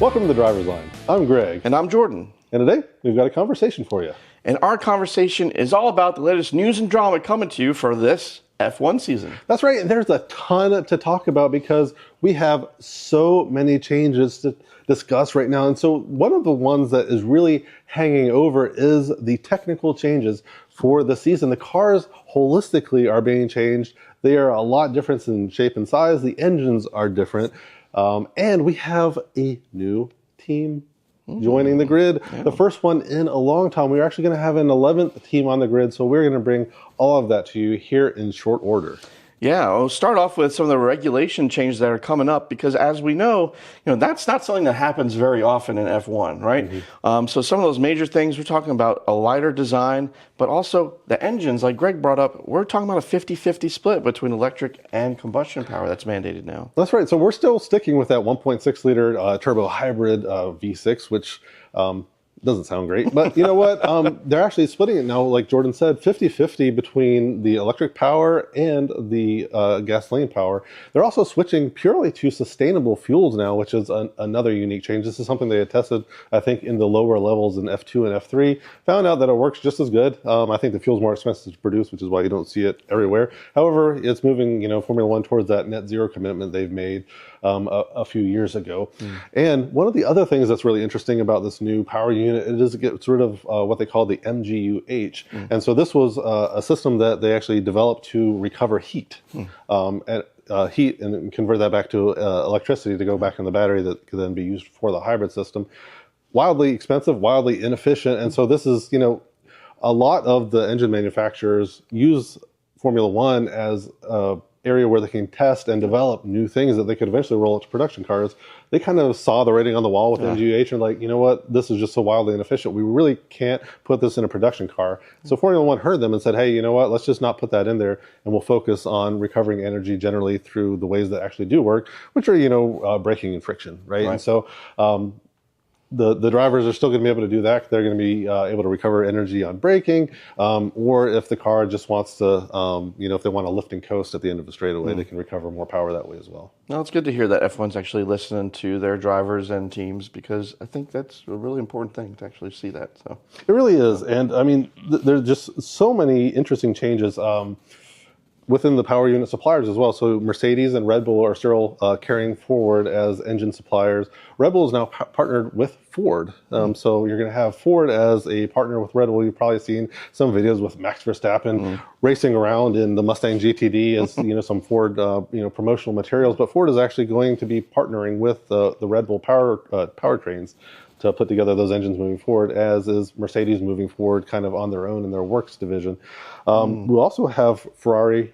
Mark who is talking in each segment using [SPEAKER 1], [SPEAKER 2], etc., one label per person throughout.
[SPEAKER 1] Welcome to the Driver's Line. I'm Greg.
[SPEAKER 2] And I'm Jordan.
[SPEAKER 1] And today, we've got a conversation for you.
[SPEAKER 2] And our conversation is all about the latest news and drama coming to you for this F1 season.
[SPEAKER 1] That's right. And there's a ton to talk about because we have so many changes to discuss right now. And so one of the ones that is really hanging over is the technical changes for the season. The cars holistically are being changed. They are a lot different in shape and size. The engines are different. And we have a new team joining the grid. Yeah. The first one in a long time. We're actually going to have an 11th team on the grid, so we're going to bring all of that to you here in short order.
[SPEAKER 2] Yeah, we'll start off with some of the regulation changes that are coming up because, as we know, that's not something that happens very often in F1, right? Mm-hmm. So some of those major things, we're talking about a lighter design, but also the engines, like Greg brought up, we're talking about a 50-50 split between electric and combustion power that's mandated now.
[SPEAKER 1] That's right. So we're still sticking with that 1.6-liter turbo hybrid V6, which doesn't sound great, but you know what? They're actually splitting it now, like Jordan said, 50-50 between the electric power and the gasoline power. They're also switching purely to sustainable fuels now, which is another unique change. This is something they had tested, I think, in the lower levels in F2 and F3. Found out that it works just as good. I think the fuel's more expensive to produce, which is why you don't see it everywhere. However, it's moving, Formula One towards that net zero commitment they've made a few years ago. And one of the other things that's really interesting about this new power unit, it is it gets rid of what they call the MGU-H. And so this was a system that they actually developed to recover heat. Heat and convert that back to electricity to go back in the battery that could then be used for the hybrid system. Wildly expensive, wildly inefficient. And so this is, a lot of the engine manufacturers use Formula One as a area where they can test and develop new things that they could eventually roll out to production cars. They kind of saw the writing on the wall with MGU-H and like, you know what, this is just so wildly inefficient. We really can't put this in a production car. So Formula One heard them and said, hey, you know what, let's just not put that in there and we'll focus on recovering energy generally through the ways that actually do work, which are, braking and friction, right? And so the drivers are still going to be able to do that. They're going to be able to recover energy on braking, or if the car just wants to, if they want to lift and coast at the end of the straightaway, they can recover more power that way as well.
[SPEAKER 2] Well, it's good to hear that F1's actually listening to their drivers and teams because I think that's a really important thing to actually see that. So
[SPEAKER 1] it really is, and I mean, there's just so many interesting changes. Within the power unit suppliers as well. So Mercedes and Red Bull are still carrying forward as engine suppliers. Red Bull is now partnered with Ford. So you're going to have Ford as a partner with Red Bull. You've probably seen some videos with Max Verstappen racing around in the Mustang GTD as some Ford promotional materials. But Ford is actually going to be partnering with the Red Bull powertrains to put together those engines moving forward, as is Mercedes moving forward kind of on their own in their works division. We also have Ferrari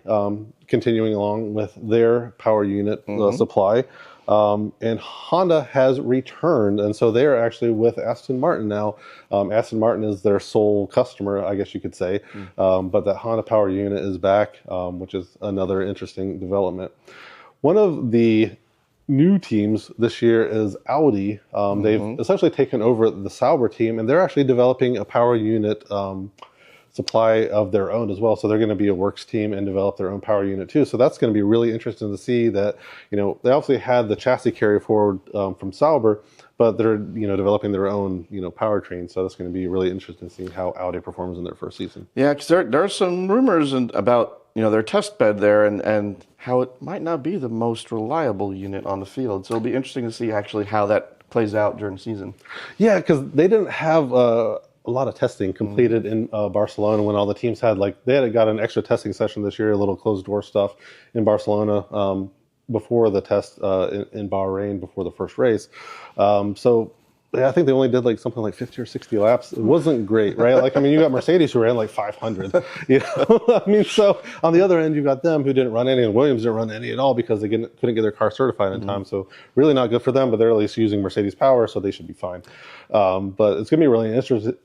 [SPEAKER 1] continuing along with their power unit supply. And Honda has returned, and so they're actually with Aston Martin now. Aston Martin is their sole customer, I guess you could say, but that Honda power unit is back, which is another interesting development. One of the new teams this year is Audi. They've essentially taken over the Sauber team, and they're actually developing a power unit supply of their own as well. So they're going to be a works team and develop their own power unit too. So that's going to be really interesting to see that, they obviously had the chassis carry forward from Sauber, but they're, developing their own, powertrain. So that's going to be really interesting to see how Audi performs in their first season.
[SPEAKER 2] Yeah, because there are some rumors about, their test bed there and how it might not be the most reliable unit on the field. So it'll be interesting to see actually how that plays out during the season.
[SPEAKER 1] Yeah, because they didn't have a lot of testing completed in Barcelona when all the teams had, they had got an extra testing session this year, a little closed door stuff in Barcelona before the test in Bahrain before the first race. I think they only did something like 50 or 60 laps. It wasn't great, right? You got Mercedes who ran 500. So on the other end, you got them who didn't run any, and Williams didn't run any at all because they couldn't get their car certified in time. So really not good for them, but they're at least using Mercedes power, so they should be fine. But it's going to be really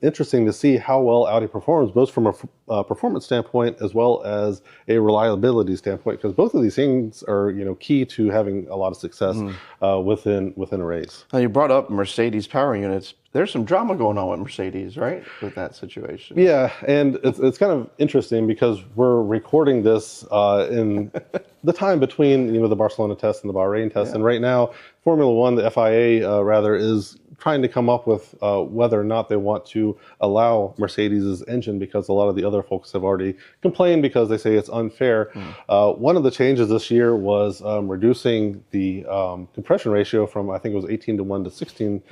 [SPEAKER 1] interesting to see how well Audi performs, both from a performance standpoint as well as a reliability standpoint, because both of these things are key to having a lot of success within a race.
[SPEAKER 2] Now, you brought up Mercedes power units. There's some drama going on with Mercedes, right, with that situation?
[SPEAKER 1] Yeah, and it's kind of interesting because we're recording this in the time between the Barcelona test and the Bahrain test, and right now Formula One, the FIA rather, is trying to come up with whether or not they want to allow Mercedes' engine, because a lot of the other folks have already complained because they say it's unfair. One of the changes this year was reducing the compression ratio from, I think it was 18 to 1 to 16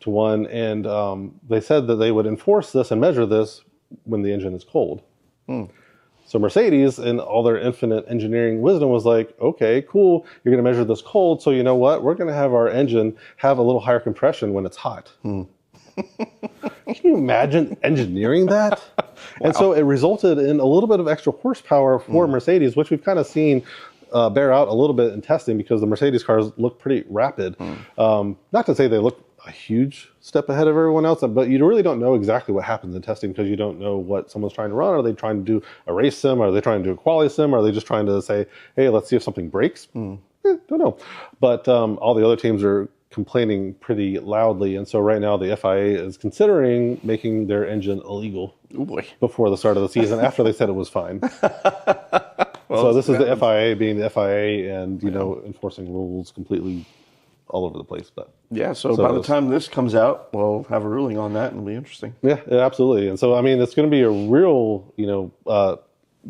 [SPEAKER 1] to 1, and they said that they would enforce this and measure this when the engine is cold. So Mercedes, in all their infinite engineering wisdom, was like, okay, cool, you're going to measure this cold, so you know what? We're going to have our engine have a little higher compression when it's hot. Can you imagine engineering that? And so it resulted in a little bit of extra horsepower for Mercedes, which we've kind of seen bear out a little bit in testing, because the Mercedes cars look pretty rapid. Not to say they look a huge step ahead of everyone else, but you really don't know exactly what happens in testing, because you don't know what someone's trying to run. Are they trying to do a race sim? Are they trying to do a quali sim? Are they just trying to say, hey, let's see if something breaks? Don't know. But all the other teams are complaining pretty loudly, and so right now the FIA is considering making their engine illegal before the start of the season, after they said it was fine. So this is the FIA being the FIA, and enforcing rules completely all over the place. But
[SPEAKER 2] so by the time this comes out, we'll have a ruling on that, and it'll be interesting.
[SPEAKER 1] Yeah, absolutely. And so, I mean, it's going to be a real,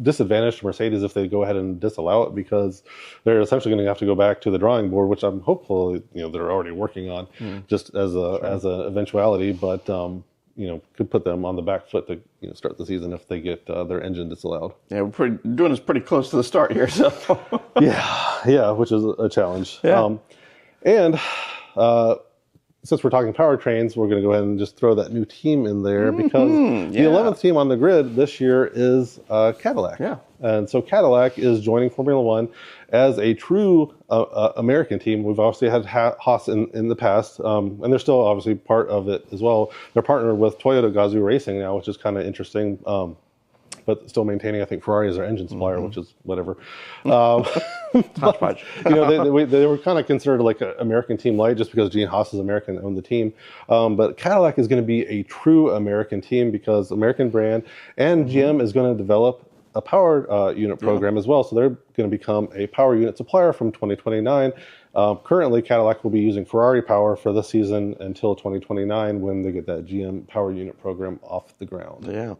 [SPEAKER 1] disadvantage to Mercedes if they go ahead and disallow it, because they're essentially going to have to go back to the drawing board, which I'm hopeful, they're already working on, just as an eventuality. But could put them on the back foot to start the season if they get their engine disallowed.
[SPEAKER 2] Yeah, we're doing this pretty close to the start here, so
[SPEAKER 1] yeah, which is a challenge.
[SPEAKER 2] Yeah.
[SPEAKER 1] And since we're talking powertrains, we're going to go ahead and just throw that new team in there, because the 11th team on the grid this year is Cadillac.
[SPEAKER 2] Yeah.
[SPEAKER 1] And so Cadillac is joining Formula One as a true American team. We've obviously had Haas in the past, and they're still obviously part of it as well. They're partnered with Toyota Gazoo Racing now, which is kind of interesting. But still maintaining, I think, Ferrari as their engine supplier, which is whatever.
[SPEAKER 2] Hodgepodge.
[SPEAKER 1] They were kind of considered like an American team light, just because Gene Haas is American and owned the team. But Cadillac is going to be a true American team, because American brand, and GM is going to develop a power unit program as well. So they're going to become a power unit supplier from 2029. Currently, Cadillac will be using Ferrari power for this season until 2029, when they get that GM power unit program off the ground.
[SPEAKER 2] Yeah.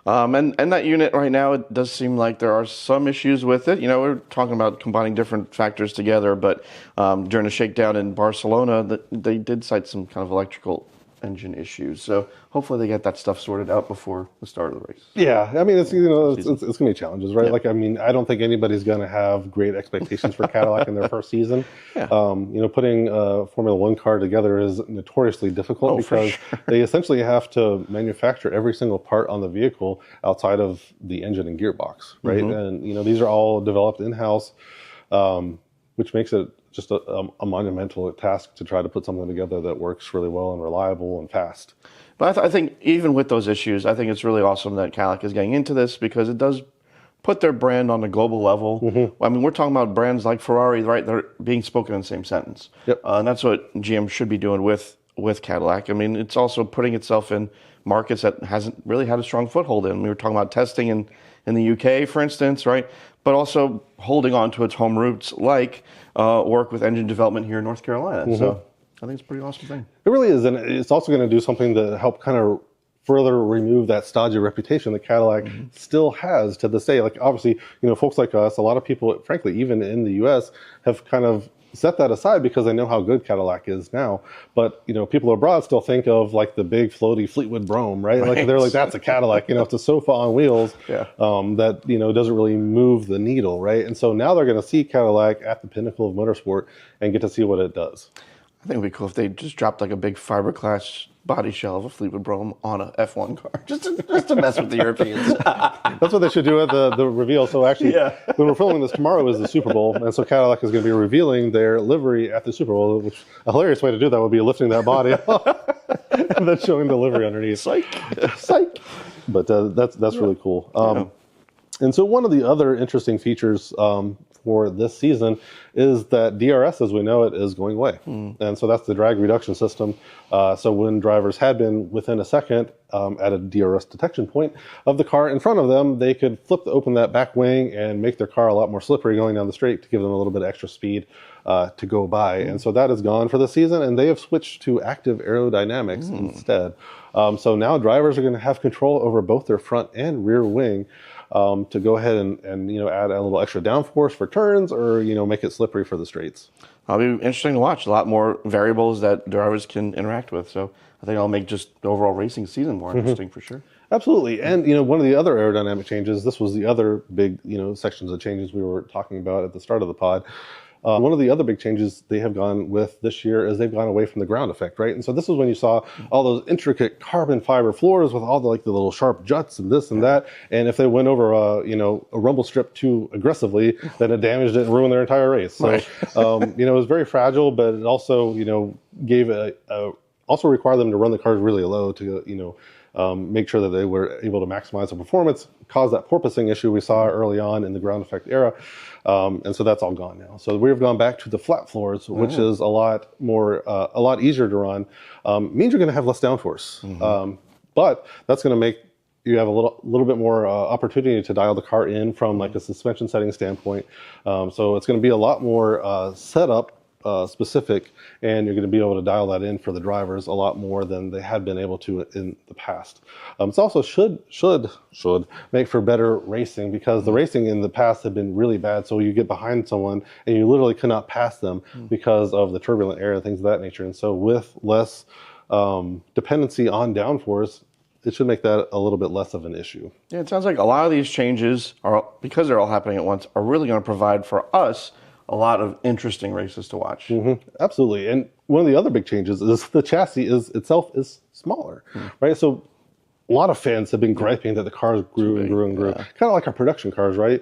[SPEAKER 2] And that unit right now, it does seem like there are some issues with it. We're talking about combining different factors together, but during a shakedown in Barcelona, they did cite some kind of electrical engine issues. So hopefully they get that stuff sorted out before the start of the race.
[SPEAKER 1] Yeah, I mean, it's going to be challenges, right? Yeah. I don't think anybody's going to have great expectations for Cadillac in their first season. Yeah. Putting a Formula One car together is notoriously difficult, because they essentially have to manufacture every single part on the vehicle outside of the engine and gearbox, right? And these are all developed in-house, which makes it just a monumental task to try to put something together that works really well and reliable and fast.
[SPEAKER 2] But I think even with those issues, I think it's really awesome that Cadillac is getting into this, because it does put their brand on a global level. I mean, we're talking about brands like Ferrari, right? They're being spoken in the same sentence. Yep. And that's what GM should be doing with Cadillac. I mean, it's also putting itself in markets that hasn't really had a strong foothold in. We were talking about testing in the UK, for instance, right? But also holding on to its home roots, like work with engine development here in North Carolina. So I think it's a pretty awesome thing.
[SPEAKER 1] It really is, and it's also going to do something to help kind of further remove that stodgy reputation that Cadillac still has to this day. Like, obviously, folks like us, a lot of people, frankly, even in the U.S., have kind of set that aside because they know how good Cadillac is now. But, people abroad still think of like the big floaty Fleetwood Brougham, right? Like, they're like, that's a Cadillac, it's a sofa on wheels that, doesn't really move the needle, right? And so now they're going to see Cadillac at the pinnacle of motorsport and get to see what it does.
[SPEAKER 2] I think it would be cool if they just dropped like a big fiberglass body shell of a Fleetwood Brougham on a F1 car, just to mess with the Europeans.
[SPEAKER 1] That's what they should do at the reveal. So actually, when we're filming this, tomorrow is the Super Bowl, and so Cadillac is going to be revealing their livery at the Super Bowl, which a hilarious way to do that would be lifting that body up and then showing the livery underneath.
[SPEAKER 2] Psych.
[SPEAKER 1] But that's really cool. And so one of the other interesting features for this season is that DRS, as we know it, is going away. And so that's the drag reduction system. So when drivers had been within a second at a DRS detection point of the car in front of them, they could open that back wing and make their car a lot more slippery going down the straight to give them a little bit of extra speed to go by. And so that is gone for the season, and they have switched to active aerodynamics instead. So now drivers are going to have control over both their front and rear wing to go ahead and add a little extra downforce for turns, or make it slippery for the straights.
[SPEAKER 2] That'll be interesting to watch. A lot more variables that drivers can interact with. So I think it'll make just the overall racing season more interesting for sure.
[SPEAKER 1] Absolutely. And, one of the other aerodynamic changes, this was the other big, sections of changes we were talking about at the start of the pod. One of the other big changes they have gone with this year is they've gone away from the ground effect, right? And so this is when you saw all those intricate carbon fiber floors with all the little sharp juts and this and that. And if they went over a rumble strip too aggressively, then it damaged it and ruined their entire race. So, it was very fragile, but it also, gave also required them to run the cars really low to, make sure that they were able to maximize the performance, cause that porpoising issue we saw early on in the ground effect era. And so that's all gone now. So we've gone back to the flat floors, which is a lot easier to run. Means you're going to have less downforce. But that's going to make you have a little bit more opportunity to dial the car in from a suspension setting standpoint. So it's going to be a lot more setup specific, and you're going to be able to dial that in for the drivers a lot more than they had been able to in the past. It also should make for better racing, because the racing in the past had been really bad. So you get behind someone and you literally could not pass them because of the turbulent air and things of that nature. And so with less dependency on downforce, it should make that a little bit less of an issue.
[SPEAKER 2] Yeah, it sounds like a lot of these changes are, because they're all happening at once, are really going to provide for us a lot of interesting races to watch.
[SPEAKER 1] Absolutely. And one of the other big changes is the chassis itself is smaller, right? So a lot of fans have been griping that the cars grew and grew and grew, kind of like our production cars, right?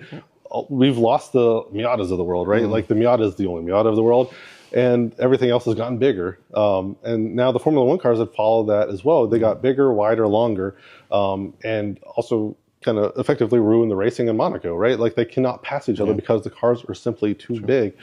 [SPEAKER 1] We've lost the Miatas of the world, right? Like the Miata is the only Miata of the world, and everything else has gotten bigger. And now the Formula One cars have followed that as well. They got bigger, wider, longer, and also kind of effectively ruin the racing in Monaco, right? Like they cannot pass each other because the cars are simply too big.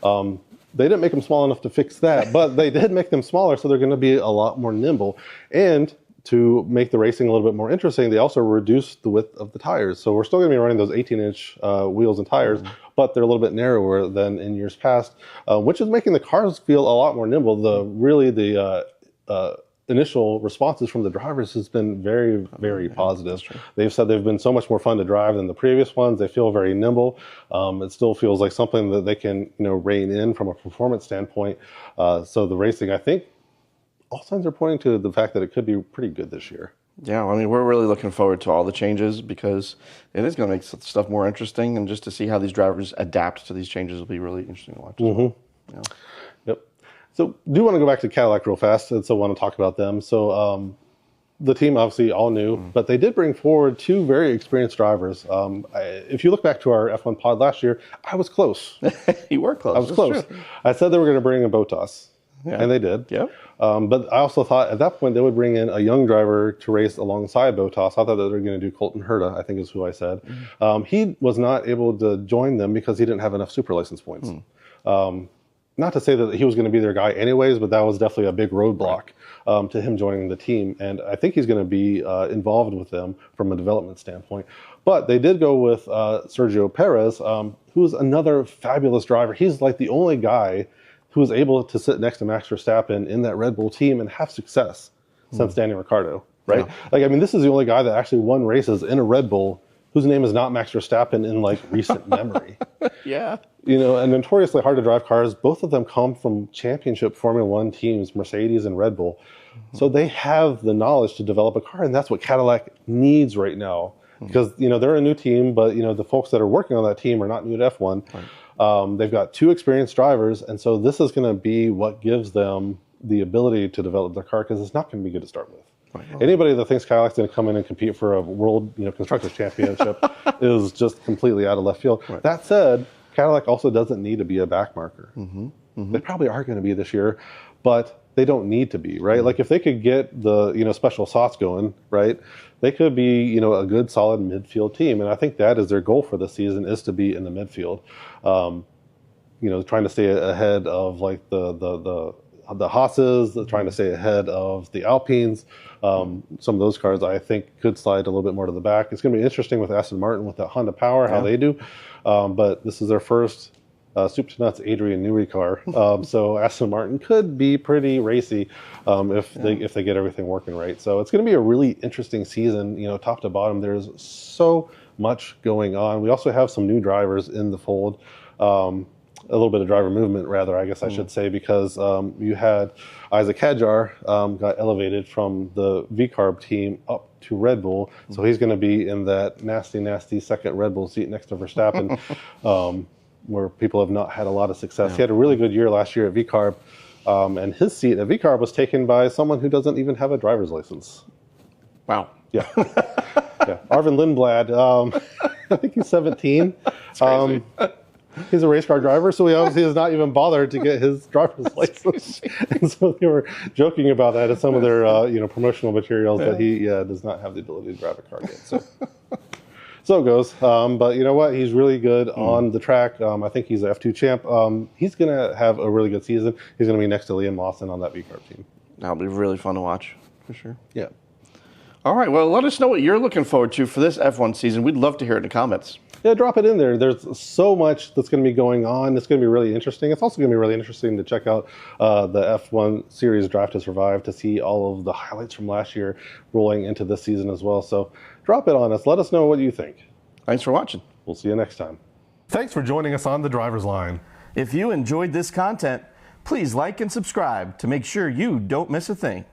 [SPEAKER 1] They didn't make them small enough to fix that, but they did make them smaller, so they're going to be a lot more nimble. And to make the racing a little bit more interesting, they also reduced the width of the tires. So we're still going to be running those 18-inch wheels and tires, but they're a little bit narrower than in years past, which is making the cars feel a lot more nimble. The initial responses from the drivers has been very, very positive. They've said they've been so much more fun to drive than the previous ones. They feel very nimble. It still feels like something that they can, rein in from a performance standpoint. So the racing, I think, all signs are pointing to the fact that it could be pretty good this year.
[SPEAKER 2] Yeah, I mean, we're really looking forward to all the changes, because it is going to make stuff more interesting, and just to see how these drivers adapt to these changes will be really interesting to watch. Yeah.
[SPEAKER 1] Yep. So do want to go back to Cadillac real fast, and so want to talk about them. So the team obviously all new, but they did bring forward two very experienced drivers. If you look back to our F1 pod last year, I was close.
[SPEAKER 2] You were close.
[SPEAKER 1] I was close. True. I said they were going to bring in Bottas, and they did.
[SPEAKER 2] Yep.
[SPEAKER 1] But I also thought at that point they would bring in a young driver to race alongside Bottas. I thought that they were going to do Colton Herta, I think is who I said. He was not able to join them because he didn't have enough super license points. Not to say that he was going to be their guy anyways, but that was definitely a big roadblock to him joining the team. And I think he's going to be involved with them from a development standpoint. But they did go with Sergio Perez, who's another fabulous driver. He's like the only guy who was able to sit next to Max Verstappen in that Red Bull team and have success since Daniel Ricciardo, right? Yeah. This is the only guy that actually won races in a Red Bull whose name is not Max Verstappen in recent memory.
[SPEAKER 2] Yeah.
[SPEAKER 1] And notoriously hard to drive cars. Both of them come from championship Formula One teams, Mercedes and Red Bull. So they have the knowledge to develop a car, and that's what Cadillac needs right now. Because, they're a new team, but, the folks that are working on that team are not new to F1. Right. They've got two experienced drivers, and so this is going to be what gives them the ability to develop their car, because it's not going to be good to start with. Right. Anybody that thinks Cadillac's going to come in and compete for a world, constructors championship is just completely out of left field. Right. That said, Cadillac also doesn't need to be a backmarker. They probably are going to be this year, but they don't need to be, right? Like if they could get the, special sauce going, right, they could be, a good solid midfield team. And I think that is their goal for the season, is to be in the midfield. Trying to stay ahead of like the Haas's, trying to stay ahead of the Alpines. Some of those cars I think could slide a little bit more to the back. It's going to be interesting with Aston Martin with that Honda Power, how they do. But this is their first soup to nuts Adrian Newey car. So Aston Martin could be pretty racy if they get everything working right. So it's going to be a really interesting season, top to bottom. There's so much going on. We also have some new drivers in the fold. A little bit of driver movement, rather, I guess I should say, because you had Isaac Hadjar got elevated from the VCARB team up to Red Bull. So he's going to be in that nasty second Red Bull seat next to Verstappen, where people have not had a lot of success. He had a really good year last year at VCARB, and his seat at VCARB was taken by someone who doesn't even have a driver's license.
[SPEAKER 2] Wow.
[SPEAKER 1] Yeah. Arvin Lindblad, I think he's 17.
[SPEAKER 2] That's crazy.
[SPEAKER 1] He's a race car driver, so he obviously has not even bothered to get his driver's license. And so they were joking about that in some of their promotional materials, that he does not have the ability to drive a car yet. So it goes. But you know what? He's really good on the track. I think he's an F2 champ. He's going to have a really good season. He's going to be next to Liam Lawson on that VCARB team.
[SPEAKER 2] That'll be really fun to watch, for sure.
[SPEAKER 1] Yeah.
[SPEAKER 2] All right. Well, let us know what you're looking forward to for this F1 season. We'd love to hear it in the comments.
[SPEAKER 1] Yeah, drop it in there. There's so much that's going to be going on. It's going to be really interesting. It's also going to be really interesting to check out the F1 Series Drive to Survive to see all of the highlights from last year rolling into this season as well. So drop it on us. Let us know what you think.
[SPEAKER 2] Thanks for watching.
[SPEAKER 1] We'll see you next time. Thanks for joining us on The Driver's Line.
[SPEAKER 2] If you enjoyed this content, please like and subscribe to make sure you don't miss a thing.